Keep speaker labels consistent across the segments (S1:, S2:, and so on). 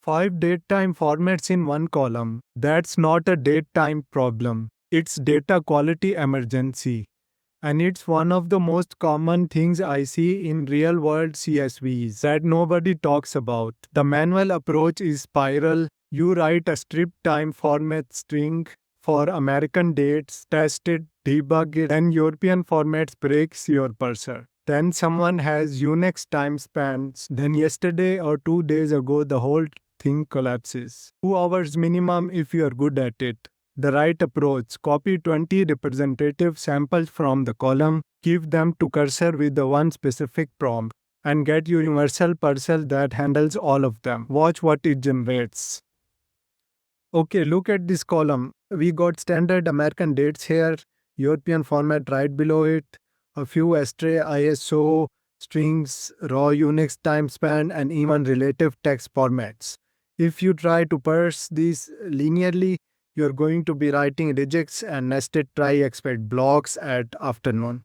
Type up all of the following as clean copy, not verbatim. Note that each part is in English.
S1: 5 datetime formats in one column. That's not a datetime problem. It's data quality emergency. And it's one of the most common things I see in real world CSVs that nobody talks about. The manual approach is spiral. You write a strip time format string for American dates, test it, debug it, then European formats breaks your parser. Then someone has Unix time spans. Then yesterday or 2 days ago, the whole thing collapses. 2 hours minimum if you're good at it. The right approach: copy 20 representative samples from the column, give them to cursor with the one specific prompt, and get your universal parcel that handles all of them. Watch what it generates. Okay, look at this column. We got standard American dates here, European format right below it, a few astray ISO, strings, raw Unix time span, and even relative text formats. If you try to parse these linearly, you're going to be writing regex and nested try expect blocks at afternoon.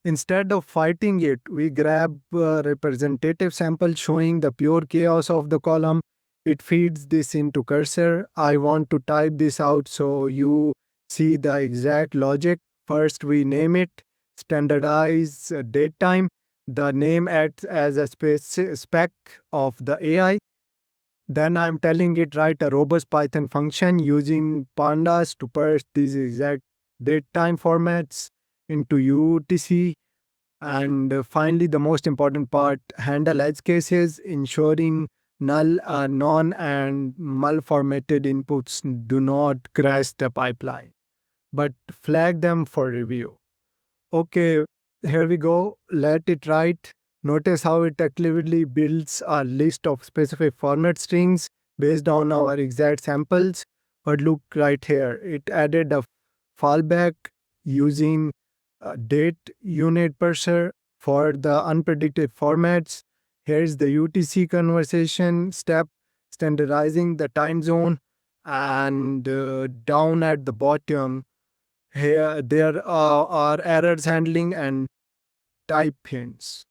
S1: Instead of fighting it, we grab a representative sample showing the pure chaos of the column. It feeds this into cursor. I want to type this out so you see the exact logic. First, we name it, standardize datetime. The name acts as a spec of the AI. Then I'm telling it write a robust Python function using pandas to parse these exact datetime formats into UTC. And finally, the most important part, handle edge cases, ensuring null, non, and malformatted inputs do not crash the pipeline, but flag them for review. Okay, here we go. Let it write. Notice how it actively builds a list of specific format strings based on our exact samples. But look right here. It added a fallback using date unit parser for the unpredicted formats. Here's the UTC conversation step, standardizing the time zone, and down at the bottom, here there are errors handling and type hints.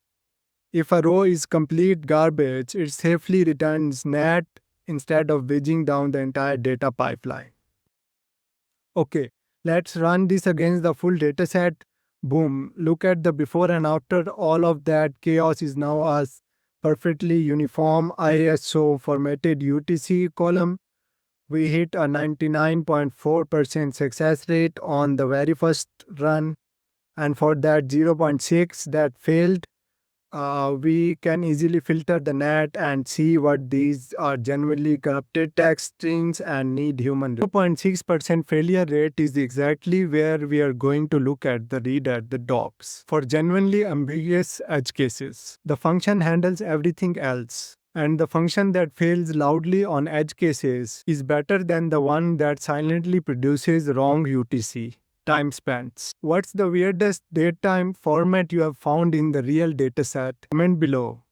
S1: If a row is complete garbage, it safely returns NAT instead of wedging down the entire data pipeline. Okay, let's run this against the full dataset. Boom, look at the before and after. All of that chaos is now a perfectly uniform ISO formatted UTC column. We hit a 99.4% success rate on the very first run. And for that 0.6 that failed, we can easily filter the net and see what these are genuinely corrupted text strings and need human. 0.6% failure rate is exactly where we are going to look at the read at the docs. For genuinely ambiguous edge cases, the function handles everything else. And the function that fails loudly on edge cases is better than the one that silently produces wrong UTC time spans. What's the weirdest datetime format you have found in the real dataset? Comment below.